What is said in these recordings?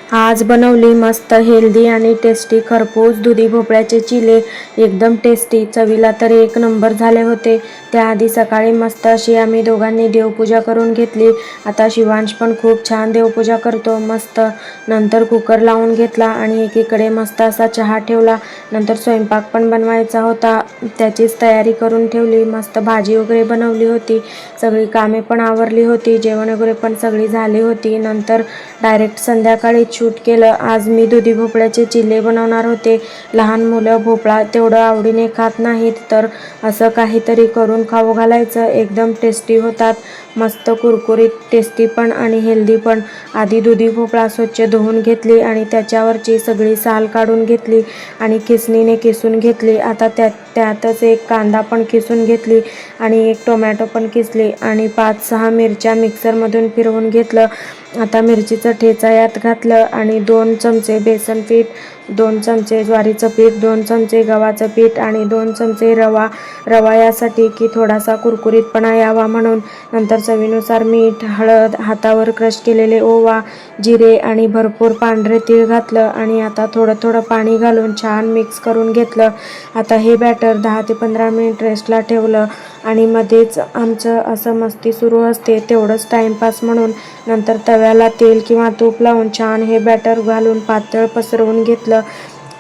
आज बनवली मस्त हेल्दी आणि टेस्टी खरपूस दुधी भोपळ्याचे चिले। एकदम टेस्टी, चवीला तर एक नंबर झाले होते। त्याआधी सकाळी मस्त अशी आम्ही दोघांनी देवपूजा करून घेतली। आता शिवांश पण खूप छान देवपूजा करतो मस्त। नंतर कुकर लावून घेतला आणि एकीकडे मस्त असा चहा ठेवला। नंतर स्वयंपाक पण बनवायचा होता, त्याचीच तयारी करून ठेवली। मस्त भाजी वगैरे बनवली होती, सगळी कामे पण आवरली होती, जेवण वगैरे पण सगळी झाली होती। नंतर डायरेक्ट संध्याकाळी शूट केलं। आज मी दुधी भोपळ्याचे चिले बनवणार होते। लहान मुलं भोपळा तेवढं आवडीने खात नाहीत, तर असं काहीतरी करून खाऊ घालायचं। एकदम टेस्टी होतात, मस्त कुरकुरीत, टेस्टी पण आणि हेल्दी पण। आधी दुधी भोपळा स्वच्छ धुवून घेतली आणि त्याच्यावरची सगळी साल काढून घेतली आणि खिसणीने किसून घेतली। आता त्यातच एक कांदा पण किसून घेतली आणि एक टोमॅटो पण किसली आणि 5-6 मिरच्या मिक्सरमधून फिरवून घेतलं। आता मिरचीचं ठेचा यात घातलं आणि 2 चमचे बेसन पीठ, 2 चमचे ज्वारीचं पीठ, 2 चमचे गव्हाचं पीठ आणि 2 चमचे रवा यासाठी की थोडासा कुरकुरीतपणा यावा म्हणून। नंतर चवीनुसार मीठ, हळद, हातावर क्रश केलेले ओवा, जिरे आणि भरपूर पांढरे तीळ घातलं आणि आता थोडं थोडं पाणी घालून छान मिक्स करून घेतलं। आता हे बॅटर 10 ते 15 मिनिट रेस्टला ठेवलं आणि मध्येच आमचं असं मस्ती सुरू असते, तेवढंच टाइमपास म्हणून। नंतर तव्याला तेल किंवा तूप लावून छान हे बॅटर घालून पातळ पसरवून घेतलं।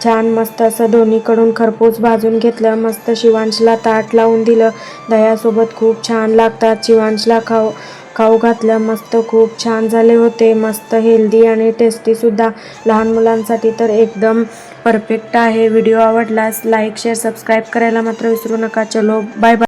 छान मस्त असं दोन्हीकडून खरपूस भाजून घेतलं। मस्त शिवांशला ताट लावून दिलं, दह्यासोबत खूप छान लागतात। शिवांशला खाऊ घातलं, मस्त खूप छान झाले होते, मस्त हेल्दी आणि टेस्टी सुद्धा। लहान मुलांसाठी तर एकदम परफेक्ट आहे। व्हिडिओ आवडल्यास लाईक, शेअर, सबस्क्राईब करायला मात्र विसरू नका। चलो बाय बाय।